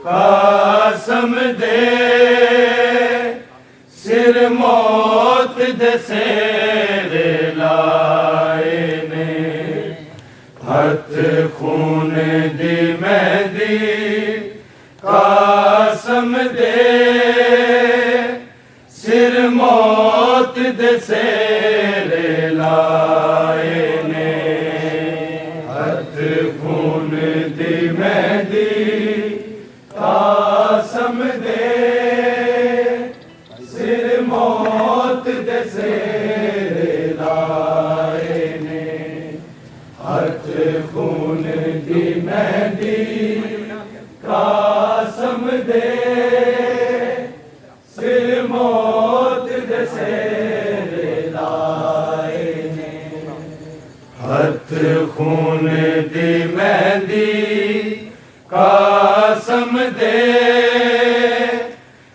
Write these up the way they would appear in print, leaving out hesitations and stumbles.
कसम दे सिर मौत दे सेरे लाए ने, हथ खून दी मेहंदी कासम दे, सिर मौत दे सेरे लाए ने, हथ खून दी मेहंदी कासम दे, सिर मौत दे सेरे लाए ने, हथ खून दी मेहंदी कासम दे, सिर मौत दे सेरे लाए ने, हथ खून दी मेहंदी कासम दे,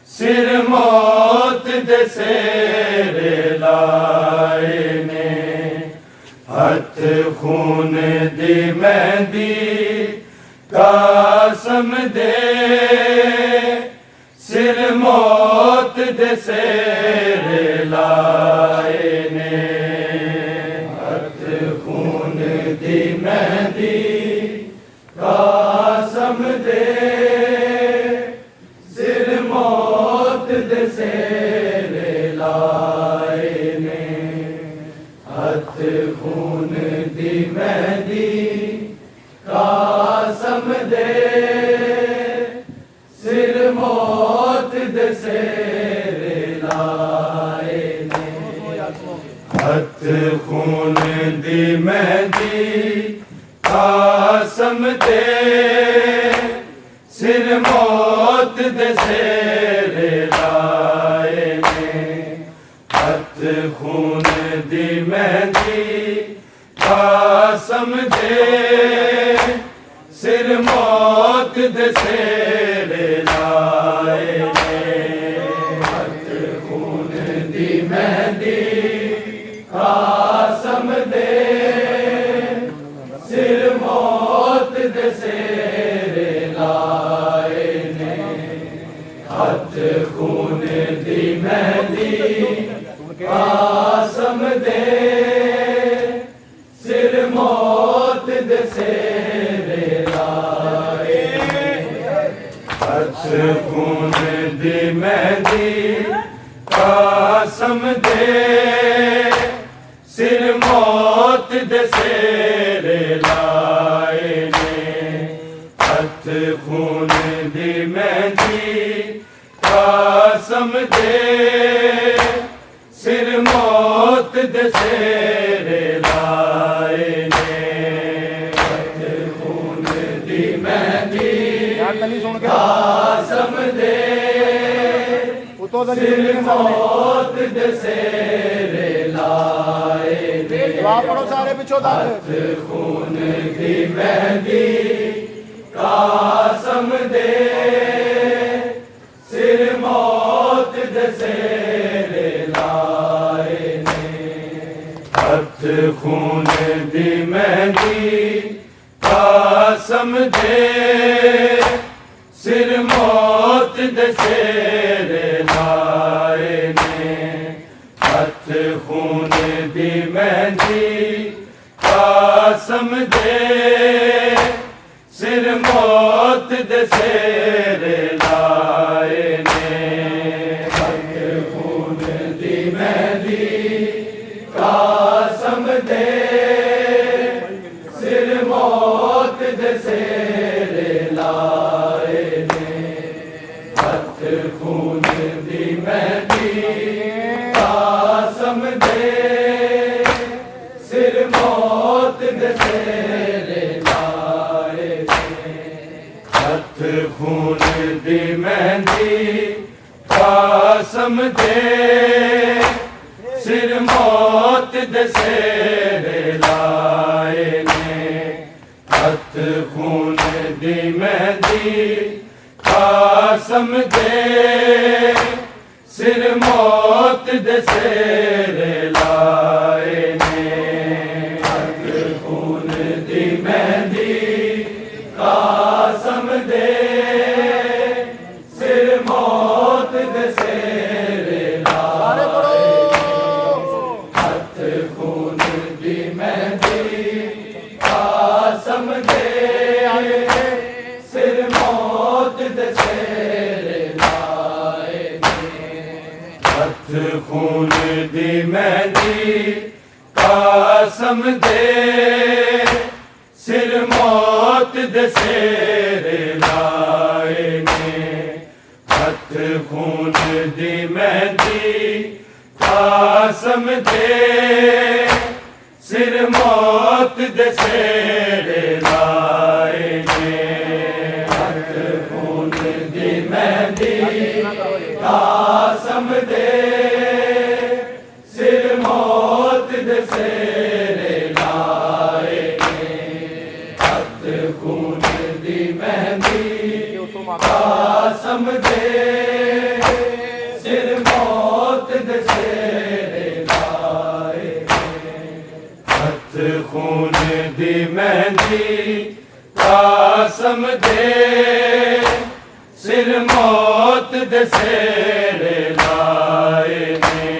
सिर मौत दे सेरे लाए ने, हथ खून दी मेहंदी कासम दे, सिर मौत दे सेरे लाए ने, हथ खून दी मेहंदी कासम दे, सिर मौत दे सेरे लाए ने, हथ खून दी मेहंदी कासम दे, सिर मौत दे सेरे लाए ने, हथ खून दी मेहंदी कासम दे, सिर मौत दे सेरे लाए ने, हथ खून दी मेहंदी कासम दे, सिर मौत दे सेरे लाए ने, हथ खून दी मेहंदी कासम दे, सिर मौत दे सेरे लाए ने, हथ खून दी मेहंदी कासम दे, सिर मौत दे सेरे लाए ने, हथ खून दी मेहंदी कासम दे, सिर मौत दे सेरे लाए ने, हथ खून दी मेहंदी कासम दे, सिर मौत दे सेरे लाए ने, हथ खून दी मेहंदी कासम दे, सिर मौत दे सेरे लाए ने, हथ खून दी मेहंदी कासम दे, सिर मौत दे सेरे लाए ने, हथ खून दी मेहंदी कासम दे, सिर मौत दे सेरे लाए ने, हथ खून दी मेहंदी कासम दे, सिर मौत दे सेरे लाए ने, हथ खून दी मेहंदी कासम दे, सिर मौत दे सेरे लाए ने, हथ खून दी मेहंदी कासम दे, सिर मौत दे सेरे लाए ने, हथ खून दी मेहंदी कासम दे, सिर मौत दे सेरे लाए ने, हथ खून दी मेहंदी कासम दे, सिर मौत दे सेरे लाए ने, हथ खून दी मेहंदी कासम दे, सिर मौत दे सेरे लाए दी मेहंदी कासम दे सिर मौत दे सेरे लाए ने हथ खून दी मेहंदी कासम दे सिर मौत दे सेरे लाए ने हथ खून दी मेहंदी कासम दे सिर मौत दे सेरे लाए ने हथ खून दी मेहंदी कासम दे सिर मौत दे सेरे लाए हथ खून दी मेहंदी कासम दे सिर मौत दे सेरे लाए ने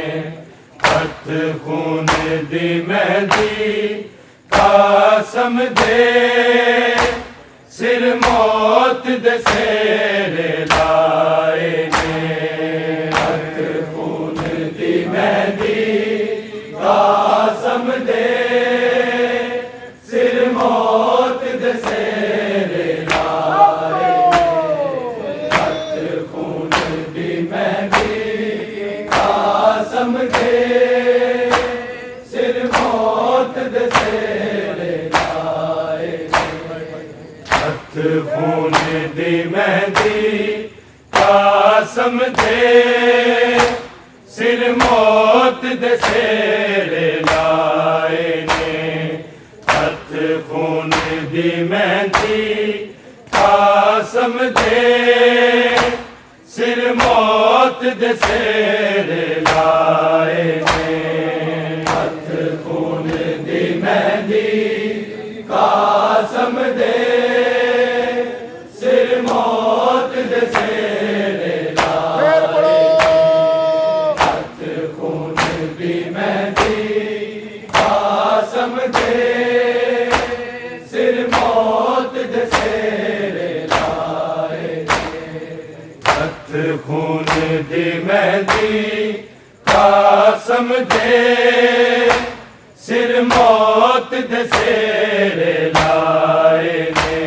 हथ खून दी मेहंदी कासम दे सिर मौत दे सेरे लाए ने हथ खून दी मेहंदी कासम दे सिर मौत दे सेरे लाए हथ खून दी मेहंदी कासम दे सिर मौत दे सेरे लाए हथ खून दी मेहंदी कासम दे सिर मौत दे सेरे लाए ने हथ खून दी मेहंदी कासम दे सिर मौत दे सेरे लाए ने हथ खून दी मेहंदी कासम दे सिर मौत दे सेरे लाए हथ खून दी मेहंदी कासम दे सिर मौत दे सेरे लाए हथ खून दी मेहंदी कासम दे सिर मौत दे सेरे लाए ने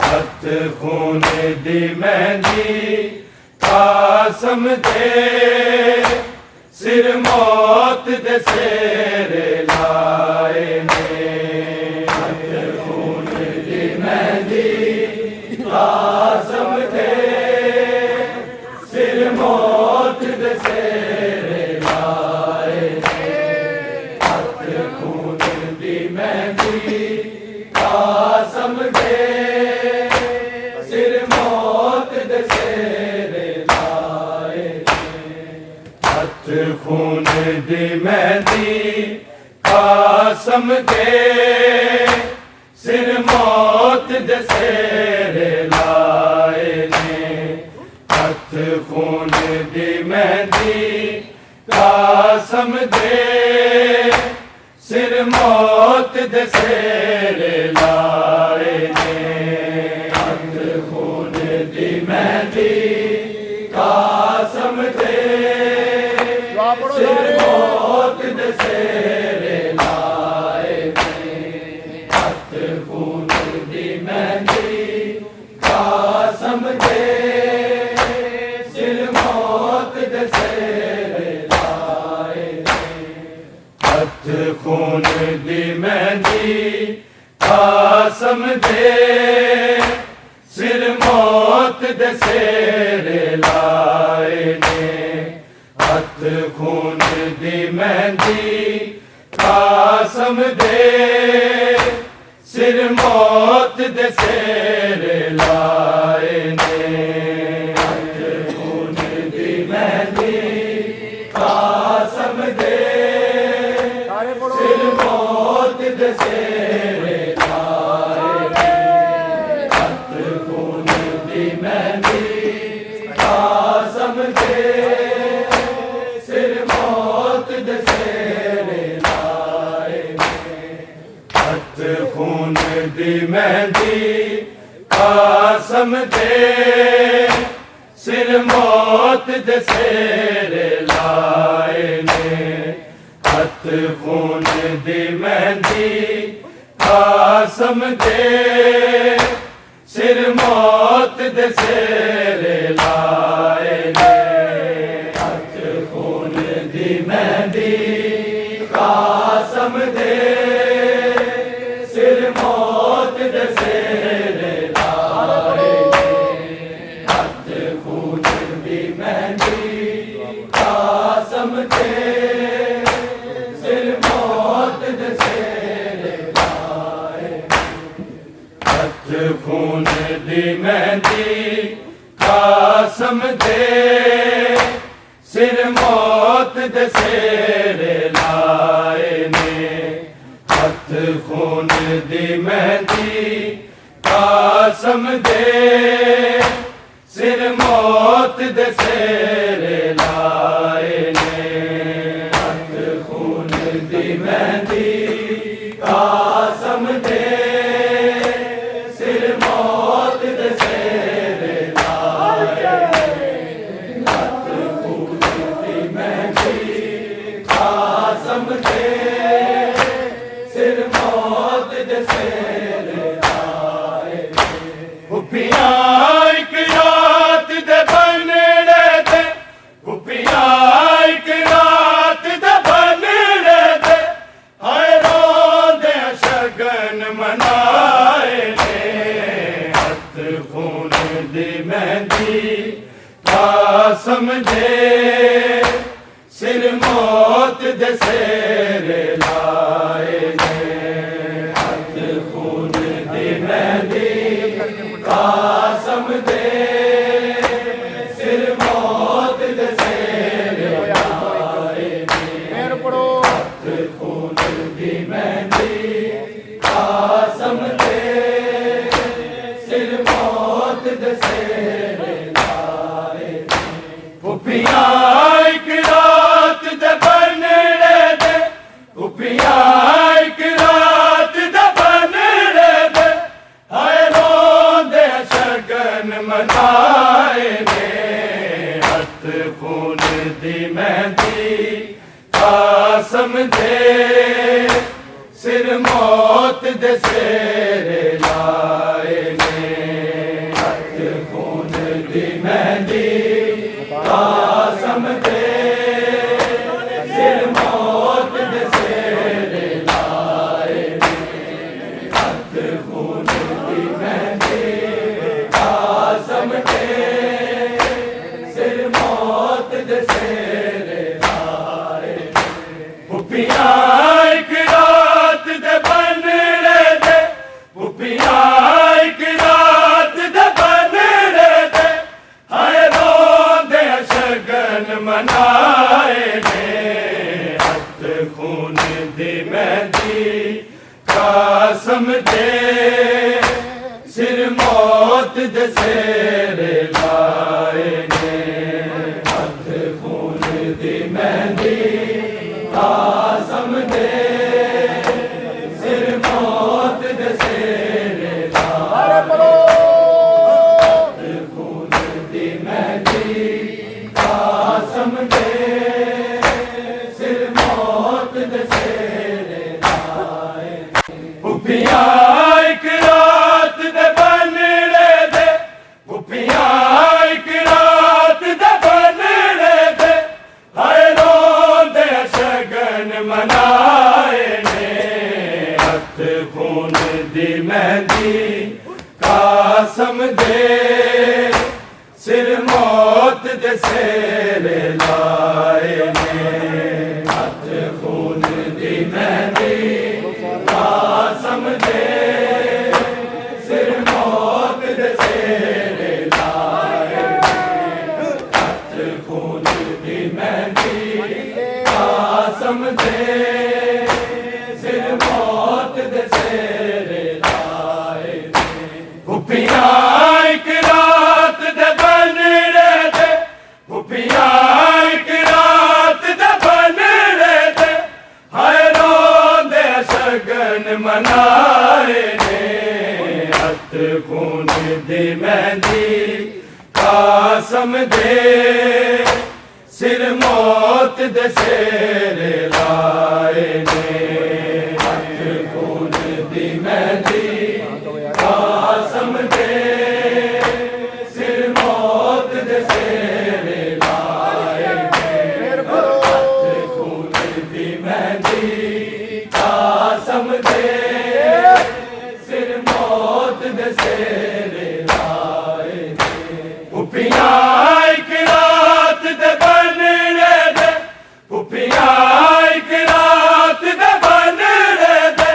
हथ खून दी मेहंदी कासम दे सिर मौत दे सेरे लाए ने हथ खून दी मेहंदी कासम दे सिर मौत दे सेरे लाए हथ खून दी मेहंदी कासम दे सिर मौत दे सेरे लाए हथ खून दी मेहंदी कासम दे सिर मौत दे सेरे लाए ने हथ खून दी मेहंदी कासम दे सिर मौत दे सेरे लाए ने हथ खून दी मेहंदी कासम दे सिर मौत दे सेरे लाए ने हथ खून दी मेहंदी कासम दे सिर मौत दे सेरे लाए हथ खून दी मेहंदी कासम दे सिर मौत दे सेरे लाए ने हथ खून दी मेहंदी कासम दे सिर मौत दे सेरे लाए ने हथ खून दी मेहंदी कासम दे सिर मौत दे सेरे लाए ने हथ खून दी मेहंदी कासम दे सिर मौत दे सेरे लाए हथ खून दी मेहंदी कासम दे सिर मौत दे सेरे लाए ने हथ खून दी मेहंदी कासम दे सिर मौत दे सेरे लाए ने हथ खून दी मेहंदी कासम दे सिर मौत दे सेरे लाए ने हथ खून दी मेहंदी कासम दे सिर मौत दे सेरे लाए हथ खून दी मेहंदी कासम दे सिर मौत दे सेरे लाए ने हथ खून दी मेहंदी कासम दे सिर मौत दे सेरे लाए ने हथ खून दी मेहंदी कासम दे सिर मौत दे सेरे लाए हथ खून दी मेहंदी कासम दे सिर मौत दे सेरे लाए भुपिया एक रात दे बनड़े दे भुपिया एक रात दे बनड़े दे हाय रोंदे शगन मनाए ने हथ खून दी मेहंदी कासम दे सिर मौत दे सेरे लाए ने हथ खून दी मेहंदी कासम दे सिर मौत दे सेरे लाए ने हथ खून दी मेहंदी कासम दे सिर मौत दे सेरे लाए भुपिया एक रात दे बनड़े दे भुपिया एक रात दे बनड़े दे हाय रोंदे शगन मनाए ने हथ खून दी मेहंदी कासम दे सिर मौत दे सेरे लाए ने हथ खून दी मेहंदी कासम दे सिर मौत दे सेरे लाए ने हथ खून दी मेहंदी कासम दे सिर मौत दे सेरे लाए भुपिया एक रात दे बनड़े दे भुपिया एक रात दे बनड़े दे हाय रोंदे शगन मनाए ने हथ खून दी मेहंदी कासम दे सिर मौत दे सेरे लाए ने हथ खून दी मेहंदी कासम दे सिर मौत दे सेरे लाए हथ खून दी मेहंदी कासम दे सिर मौत दे सेरे लाए भुपिया एक रात दे बनड़े दे भुपिया एक रात दे बनड़े दे हाय रोंदे शगन मनाए ने हथ खून दी मेहंदी कासम दे सिर मौत दे सेरे लाए ने हथ खून दी मेहंदी कासम दे सिर मौत दे सेरे लाए हथ खून दी मेहंदी कासम दे सिर मौत दे सेरे लाए भुपिया एक रात दे बनड़े दे भुपिया एक रात दे बनड़े दे हाय रोंदे शगन मनाए ने हथ खून दी मेहंदी कासम दे सिर मौत दे सेरे लाए ने हथ खून दी मेहंदी कासम दे सिर मौत दे सेरे लाए ने हथ खून दी मेहंदी कासम दे सिर मौत दे सेरे लाए ने पुपिया एक रात दे बनने दे पुपिया एक रात दे बनने दे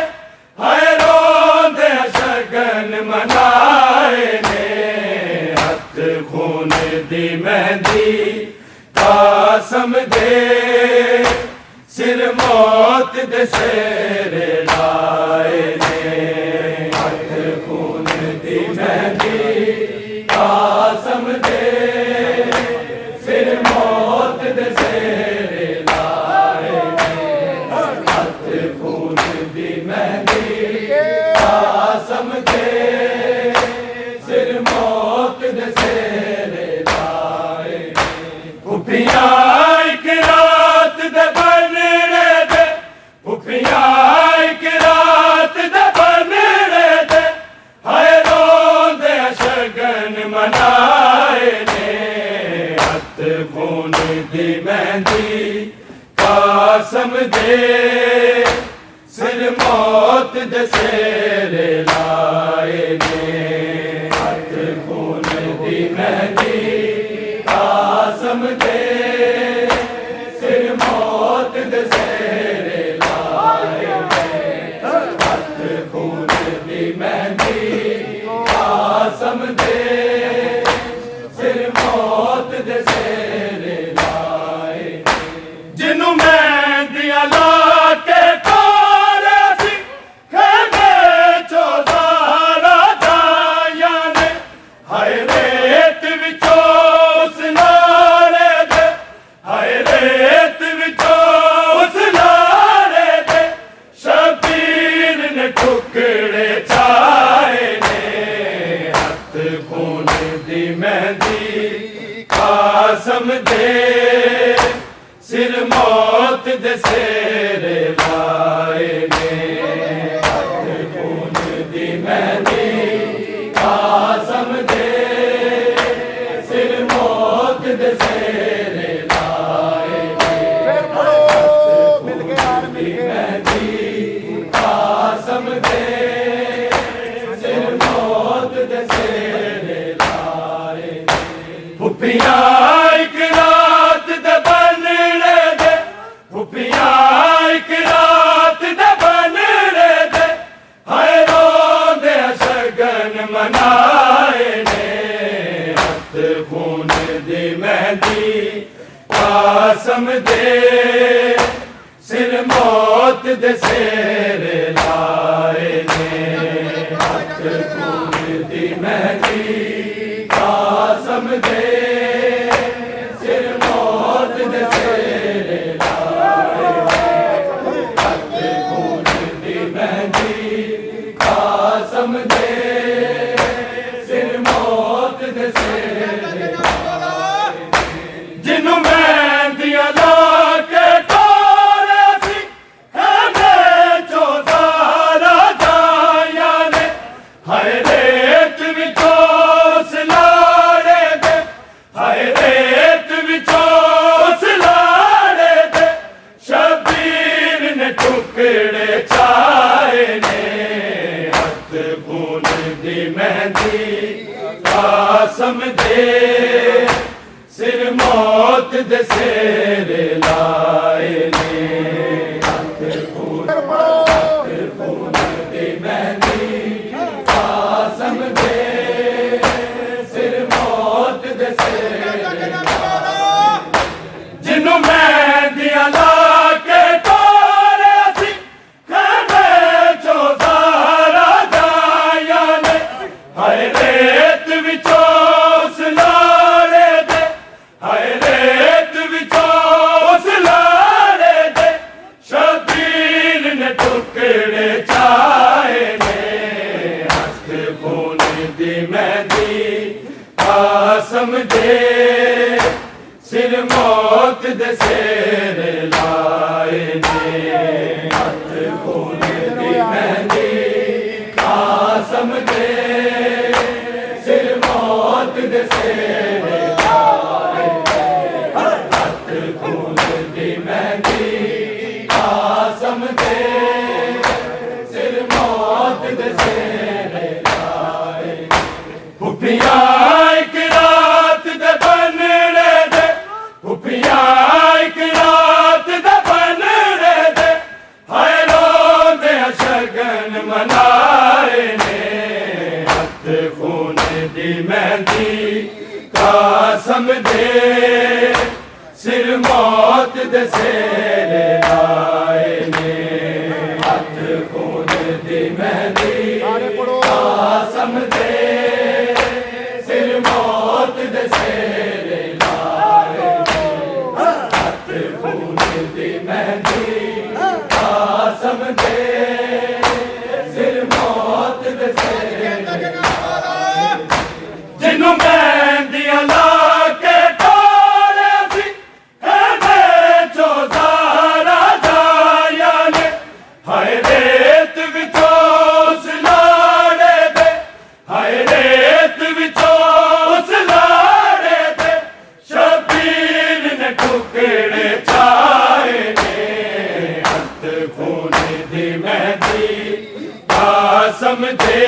हाय रोंदे शगन मनाए ने हथ खून दी मेहंदी कासम दे सिर मौत दे सेरे लाए ने हथ खून दी मेहंदी कासम दे सिर मौत दे सेरे लाए ने हथ खून दी मेहंदी कासम दे सिर मौत दे सेरे लाए पुपिया एक रात दे बनने दे पुपिया एक रात दे बनने दे हाय रोंदे शगन मनाए ने हथ खून दी मेहंदी कासम दे सिर मौत दे सेरे लाए ने हथ खून दी मेहंदी कासम दे सिर मौत दे सेरे लाए ने हथ खून दी मेहंदी कासम दे सिर मौत दे सेरे लाए जिन्नू मेहंदियां ला के तोरे सी खेमे चो ज़ारा जाया ने हाय रेत विचों उस नारे दे हाय रेत विचों उस नारे दे शबीर ने टुकड़े चाहे ने हथ खून दी मेहंदी कासम दे सिर मौत दे सेरे लाए ने हथ खून दी मेहंदी कासम दे सिर मौत दे सेरे लाए ने हथ खून दी मेहंदी कासम दे सिर मौत दे सेरे लाए पुपिया एक रात दे बनने दे पुपिया एक रात दे बनने दे हाय रोंदे शगन मनाए ने हथ खून दी मेहंदी कासम दे सिर मौत दे सेरे लाए ने हथ खून दी मेहंदी कासम दे सिर मौत दे सेरे लाए हथ खून दी मेहंदी कासम दे सिर मौत दे सेरे लाए जिन्नू मेहंदियां ला के तोरे सी खेमे चो ज़ारा जाया ने हाय रेत विचों उस लाड़े दे हाय रेत विचों उस लाड़े दे शबीर ने टुकड़े चाहे ने हथ खून दी मेहंदी कासम दे सिर मौत दे सेरे लाए ने हथ खून दी मेहंदी कासम दे सिर मौत दे सेरे लाए जिन्नू मेहंदियां ला के तोरे सी खेमे चो ज़ारा जाया ने हाय रेत विचों उस लाड़े दे हाय रेत विचों उस लाड़े दे कासम दे सिर मौत दे सिर लाए ने हथ खून दी मेहंदी कासम दे सिर मौत दे सिर लाए हथ खून दी मेहंदी कासम दे सिर मौत दे सिर लाए फुफिया एक रात दे बनने दे फुफिया एक रात दे बनने दे हाय रोंदे शगन मनाए ने हथ खून दी मेहंदी कासम दे सिर मौत दे सिर लाए ने हथ खून दी मेहंदी कासम दे सिर मौत दे सिर लाए हथ खून दी मेहंदी कासम दे सिर मौत दे सिर जिन्हों मेहंदियां ला के टोले सी है चौधारा जाया ने हाय रेत विचों उस लाड़े दे हाय रेत विचों उस लाड़े दे शबीर ने टुकड़े छाए ने हथ खून दी मेहंदी कासम दे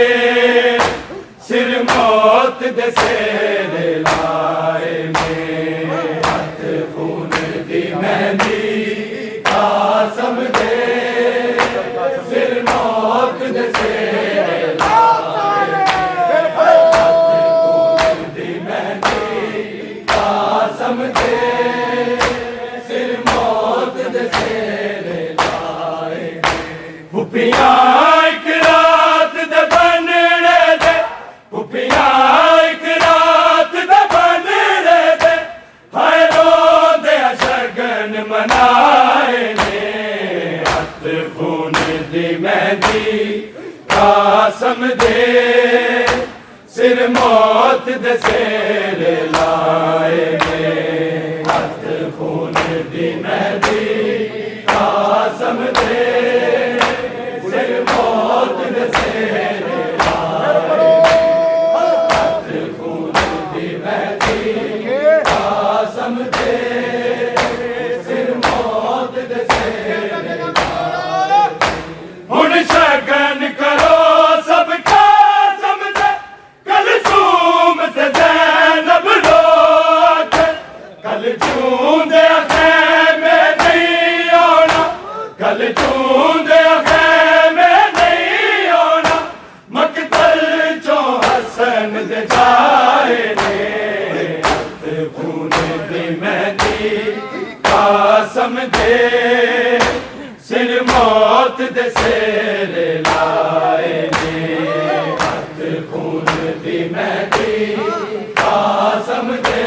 सिर मौत दे सिर लाए ने हथ खून दी मेहंदी कासम दे सिर मौत दे सिर लाए हथ खून दी मेहंदी कासम दे सिर मौत दे सिर लाए फुफिया एक रात दे बनने दे फुफिया एक रात दे बनने दे हाय रोंदे शगन मनाए ने हथ खून दी मेहंदी कासम दे सिर मौत दे सिर लाए ने हथ खून दी मेहंदी कासम दे सिर मौत दे सिर लाए हथ खून दी मेहंदी कासम दे सिर मौत दे सिर लाए हुण शगन करो सब कासम दे कलसूम से ज़ैनब लोट कल जूंदे खैमे नहीं आना कल जूंदे खैमे नहीं आना मकतल चो हसन दे जाए ने हथ खून दी मेहंदी कासम दे सिर मौत दे सिर लाए ने हथ खून दी मेहंदी कासम दे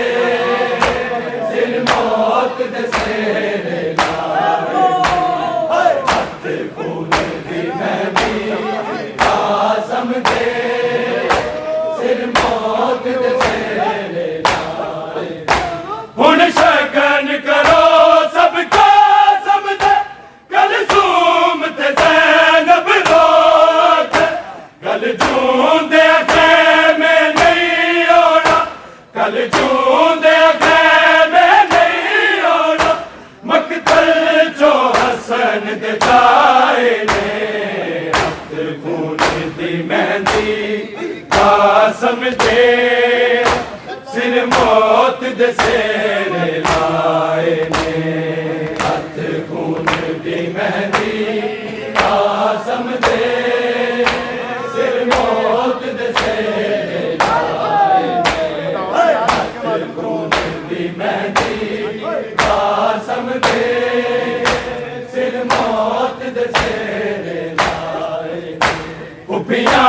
सिर मौत दे सिर लाए हथ खून दी मेहंदी कासम दे सिर मौत दे सिर लाए हुण शगन करो सब कासम दे कलसूम ते ज़ैनब लोट कल जूंदे खैमे नहीं आना कल जूंदे खैमे नहीं आना मकतल चो हसन दे जाए ने हथ खून दी मेहंदी कासम दे सिर मौत दे सिर लाए ने हथ खून दी मेहंदी कासम दे सिर मौत दे सिर लाए ने हथ खून दी मेहंदी कासम दे सिर मौत दे सिर लाए फुफिया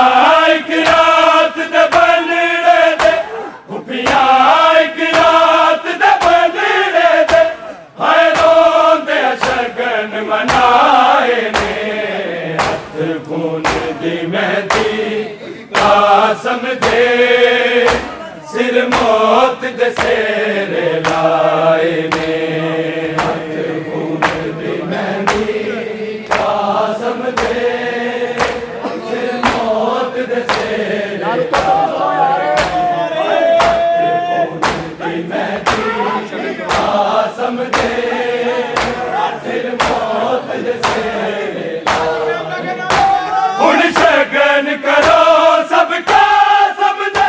एक रात दे बनने दे फुफिया एक रात दे बनने दे हाय रोंदे शगन मनाए ने हथ खून दी मेहंदी कासम दे सिर मौत मौत दे सेरे लाए ने खून दी मेहंदी कासम दे मौत दे सेरे कासम दे फिर मौत दे सेरे हुण शगन करो सबका समझे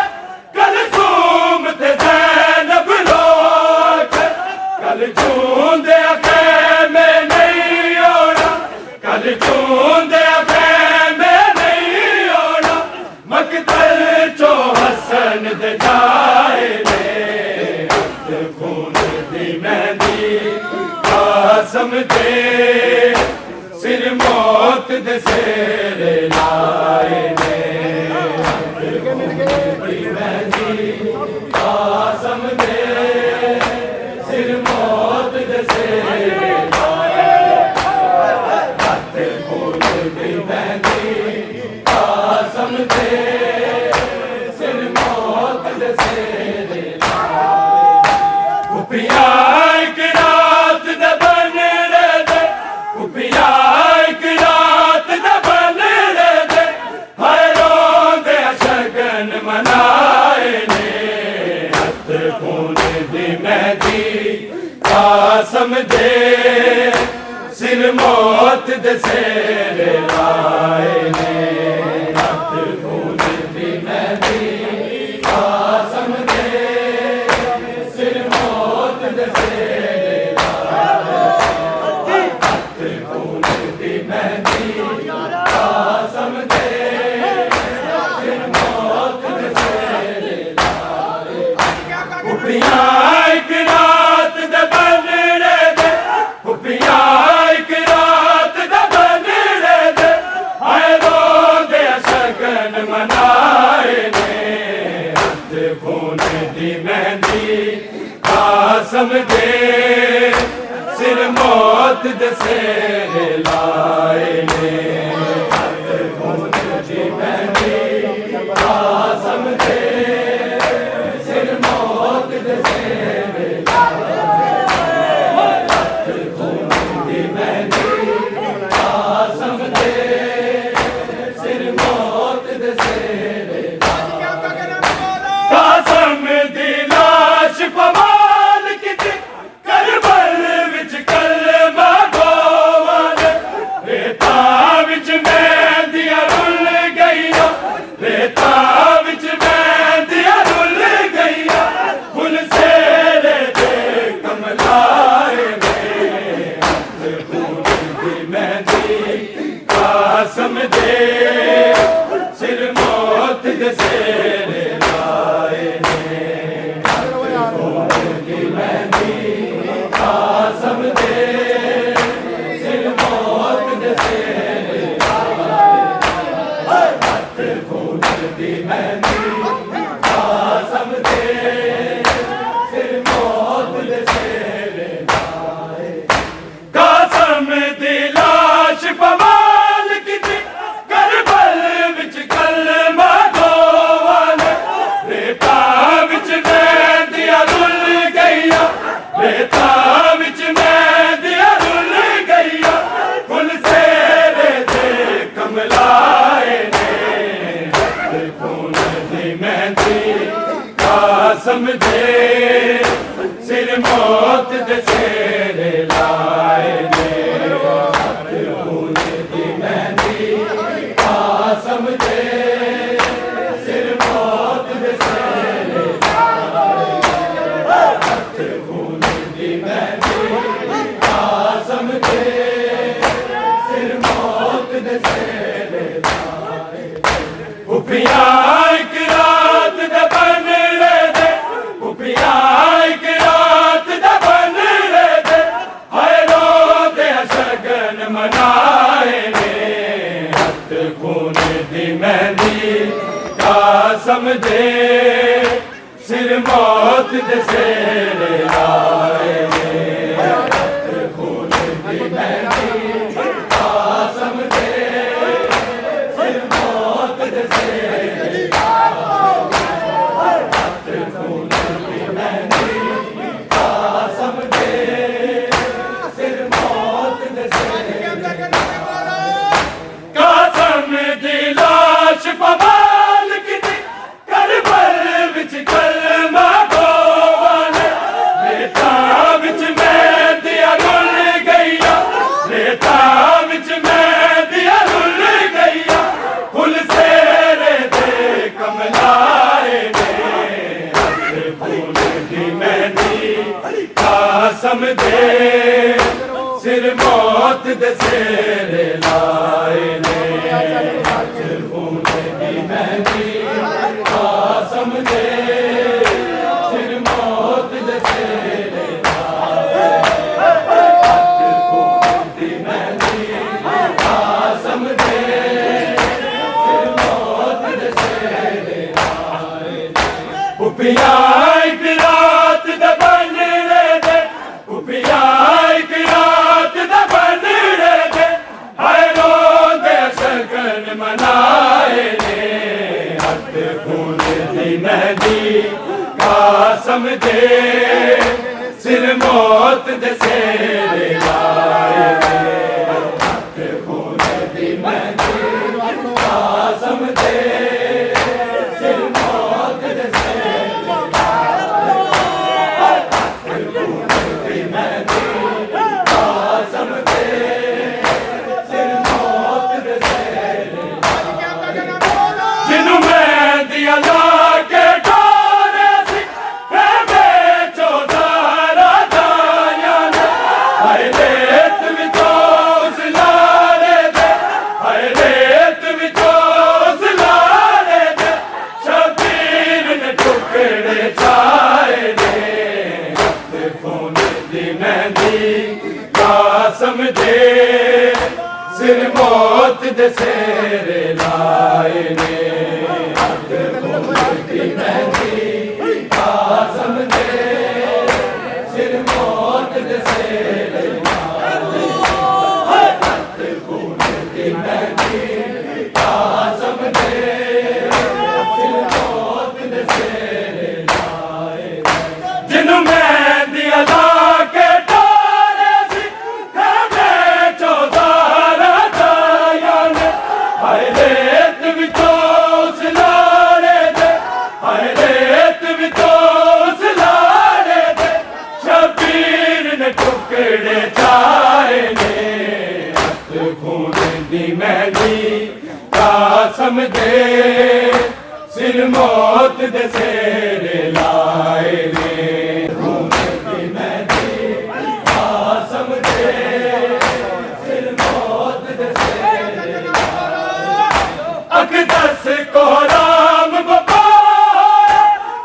कल सूम ते ज़ैनब लोट कल चूंदे ख़ैमे नहीं ओना कल चूंदे ख़ैमे नहीं ओना मक़तल चो हसन दे जाए ने खून दी मेहंदी कासम दे सिर मौत दे सेरे लाए ने मेहंदी कासम दे सिर मौत दे सेरे लाए खून दी मेहंदी कासम दे सिर मौत दे सेरे लाए एक रात दा बन रे दे कुपिया एक रात दा बन रे दे हाय रोंदे शगन मनाए ने हथ खून दी मेहंदी कासम दे सिर मौत दे सेरे लाए ने हथ खून दी मेहंदी कासम दे सिर मौत दे सेरे लाए हथ खून दी मेहंदी कासम दे सिर मौत दे सेरे लाए कुपिया एक रात दा बन रे दे कुपिया एक रात दा बन रे दे हाय रोंदे शगन मनाए ने हथ खून दी मेहंदी कासम दे सिर मौत दे सेरे लाए ने हथ खून दी मेहंदी कासम दे सिर मौत दे सेरे लाए हथ खून दी मेहंदी कासम दे सिर मौत दे सेरे कासम दी लाश पवाल किते करबल विच कलमा गोवान रेता विच मेहंदियां रुल गईयां रेता विच मेहंदियां रुल गईयां फुल सेरे दे कमलाए ने हथ खून दी मेहंदी कासम दे सिर मौत दे सेरे लाए ने खून दी मेहंदी कासम दे सिर मौत दे सेरे लाए हथ खून दी मेहंदी कासम दे सिर मौत दे सेरे लाए कासम दी लाश पवाल किते करबल विच कलमा गोवान रेता विच मेहंदियां रुल गईयां रेता विच मेहंदियां रुल गईयां फुल सेरे दे कमलाए ने हथ खून दी मेहंदी कासम दे सिर मौत दे सेरे लाए ने हथ खून दी मेहंदी कासम दे सिर मौत दे सेरे लाए हथ खून दी मेहंदी कासम दे सिर मौत दे सेरे लाए कुपिया एक रात दा बन रे दे कुपिया एक रात दा बन रे दे हाय रोंदे शगन मनाए ने हथ खून दी मेहंदी कासम दे सिर मौत दे सेरे लाए ने हथ खून दी मेहंदी कासम दे सिर मौत दे सेरे लाए हथ खून दी खून दी मेहंदी कासम दे सिर मौत दे सेरे लाए ने हथ खून दी मेहंदी कासम दे सिर मौत दे सेरे लाए हथ खून दी मेहंदी कासम दे सिर मौत दे सेरे लाए पुपिया एक रात दा बनड़े दे पुपिया एक रात दा बनड़े दे हाय रोंदे शगन मनाए ने हथ खून दी मेहंदी कासम दे सिर मौत दे सेरे लाए ने हथ खून दी मेहंदी कासम दे सिर मौत दे सेरे कासम दे सिर मौत दे सेरे लाए ने हथ खून दी मेहंदी कासम दे सिर मौत दे सेरे लाए हथ खून दी मेहंदी कासम दे सिर मौत दे सेरे लाए जिन्हों मेहंदी अदा के टुकड़े चाहे ने हथ खून दी मेहंदी कासम दे सिर मौत दे सेरे लाए ने खून दी मेहंदी कासम दे सिर मौत दे सेरे लाए अकदस को राम बाबा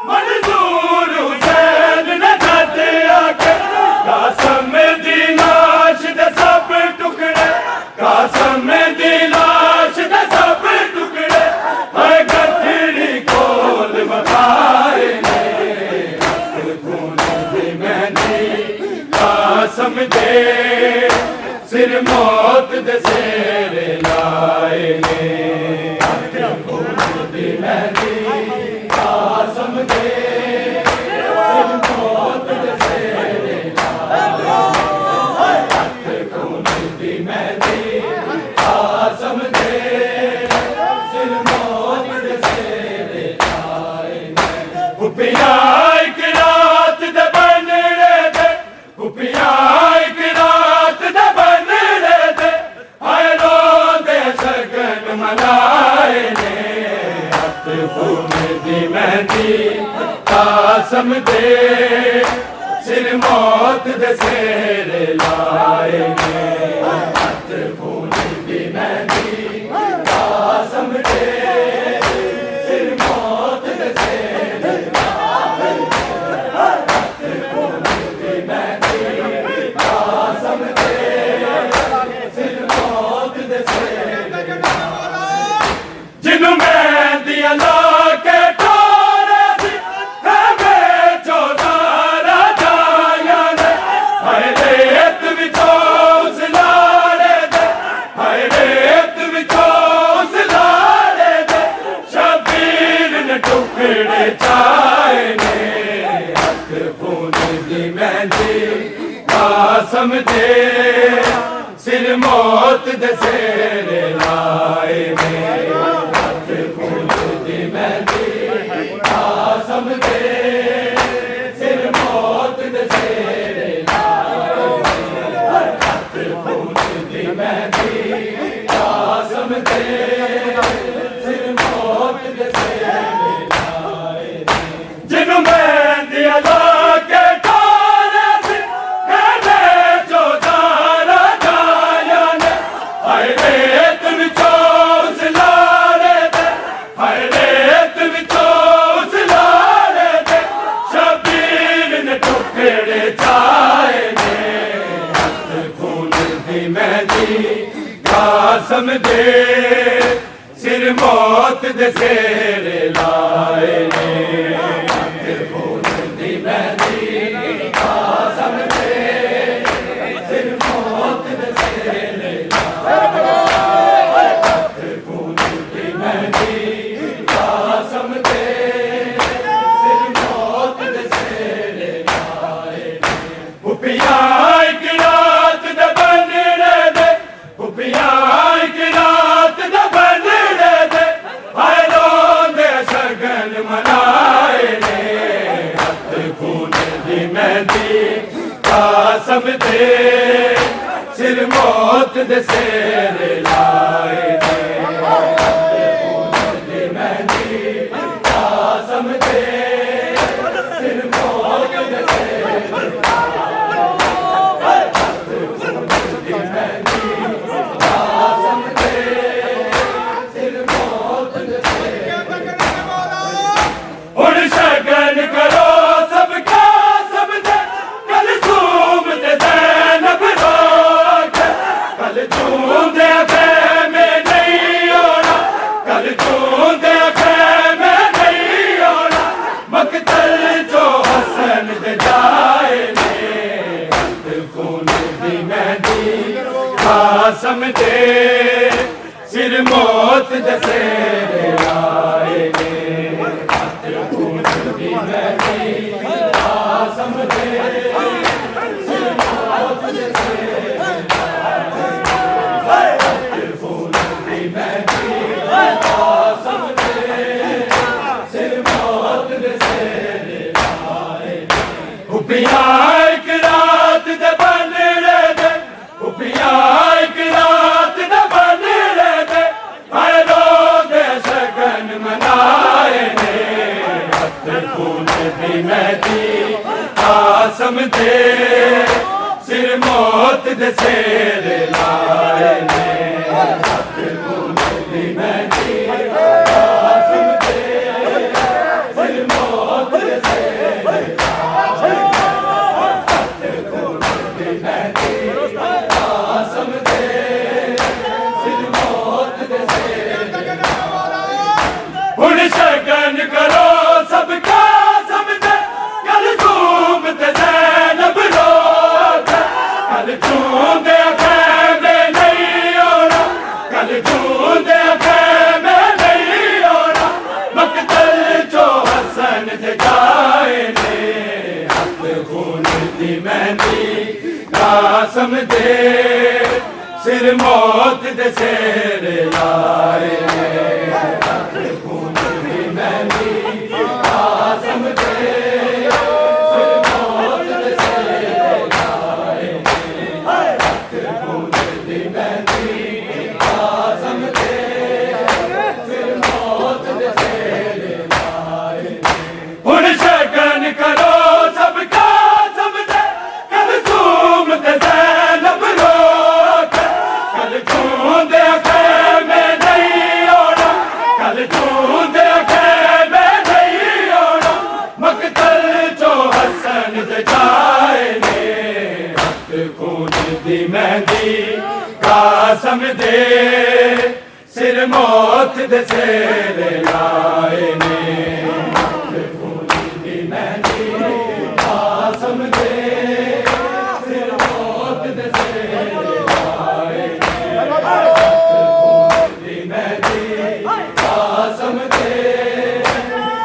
मंजूर हुसैन ने जद आके कासम दी लाश दे सब टुकड़े कासम दी लाश दे सब टुकड़े हाय गठरी कोल मखाए ने हथ खून दी मेहंदी कासम दे सिर मौत दे सेरे लाए ने हथ खून दी मेहंदी कासम दे सिर मौत दे सेरे कासम दे सिर मौत दे सेरे लाए पुपिया एक रात दे बनड़े दे पुपिया एक रात दे बनड़े दे हाय रोंदे शगन मनाए ने हथ खून दी मेहंदी कासम दे सिर मौत दे सेरे लाए ने हथ खून दी मेहंदी कासम दे सिर मौत दे सेरे लाए हथ खून दी मेहंदी कासम दे सिर मौत दे सेरे लाए जिन्हों मेहंदी अल्लाह के टुकड़े चाहे ने हथ खून दी मेहंदी कासम दे सिर मौत दे सेरे लाए ने हथ खून दी मेहंदी कासम दे सिर मौत दे सेरे लाए हथ खून दी मेहंदी कासम दे सिर मौत दे सेरे जिन्हों मेहंदी टुकड़े चाहे ने हथ खून दी मेहंदी कासम दे सिर मौत दे सेरे लाए ने हथ खून दी मेहंदी कासम दे सिर मौत दे सेरे लाए हथ खून दी मेहंदी कासम दे सिर मौत दे सेरे लाए पुपिया एक रात दा बनड़े दे पुपिया एक रात दा बनड़े दे हाय रोंदे शगन मनाए ने हथ खून दी मेहंदी कासम दे सिर मौत दे सेरे लाए ने हथ खून दी मेहंदी कासम दे सिर मौत दे सेरे हुण शगन करो सबका समझे कल झूम ते ज़ैनब रोक कल झूमदे ख़ैमे नहीं होना कल झूमदे ख़ैमे नहीं होना मक़तल जो हसन दे जाए ने हथ खून दी मेहंदी कासम दे सिर मौत दे सेरे लाए ने हथ खून दी मेहंदी कासम दे सिर मौत दे सेरे लाए हथ खून दी मेहंदी कासम दे सिर मौत दे सेरे लाए पुपिया एक रात दे बनड़े दे पुपिया एक रात दे बनड़े दे हाय रोंदे शगन मनाए ने हथ खून दी मेहंदी कासम दे सिर मौत दे सेरे लाए ने हथ खून दी मेहंदी कासम दे सिर मौत दे सेरे लाए हथ खून दी मेहंदी कासम दे सिर मौत दे सेरे हुण शगन करो सबका समझे कल झूम ते ज़ैनब रोक कल झूमदे ख़ैमे नहीं होना कल झूमदे ख़ैमे नहीं होना मक़तल जो हसन दे जाए ने हथ खून दी मेहंदी कासम दे सिर मौत दे सेरे लाए ने हथ खून दी मेहंदी कासम दे सिर मौत दे सेरे लाए ने हथ खून दी मेहंदी कासम दे सिर मौत दे सेरे लाए हुण शगन करो सबका समझे कल झूम ते ज़ैनब रोक कल झूमदे ख़ैमे नहीं होना कल झूमदे ख़ैमे नहीं होना मक़तल जो हसन दे जाए ने हथ खून दी मेहंदी कासम दे सिर मौत दे सेरे लाए ने हथ खून दी मेहंदी कासम दे सिर मौत दे सेरे लाए ने हथ खून दी मेहंदी कासम दे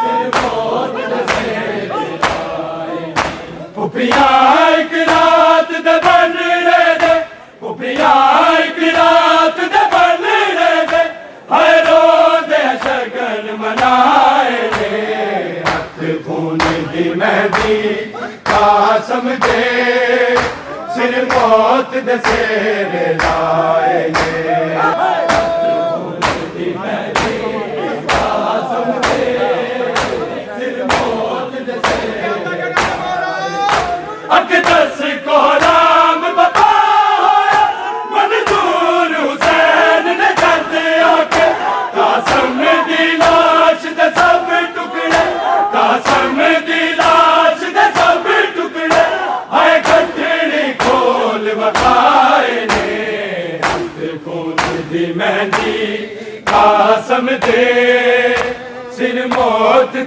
सिर मौत दे सेरे लाए पुपिया एक रात दे बनड़े दे पुपिया एक रात दे बनड़े दे हाय रोंदे शगन मनाए ने हथ खून दी मेहंदी कासम दे सिर मौत दे सेरे लाए ने हथ खून दी मेहंदी कासम दे सिर मौत दे सेरे अक़दस को राम बता होया मंजूर हुसैन ने कर दिया के कासम दी लाश दे सब टुकड़े कासम दी लाश दे सब टुकड़े ਖੂਨ ਦੀ ਮਹਿੰਦੀ ਕਾਸਮ ਦੇ ਸਿਰ ਮੌਤ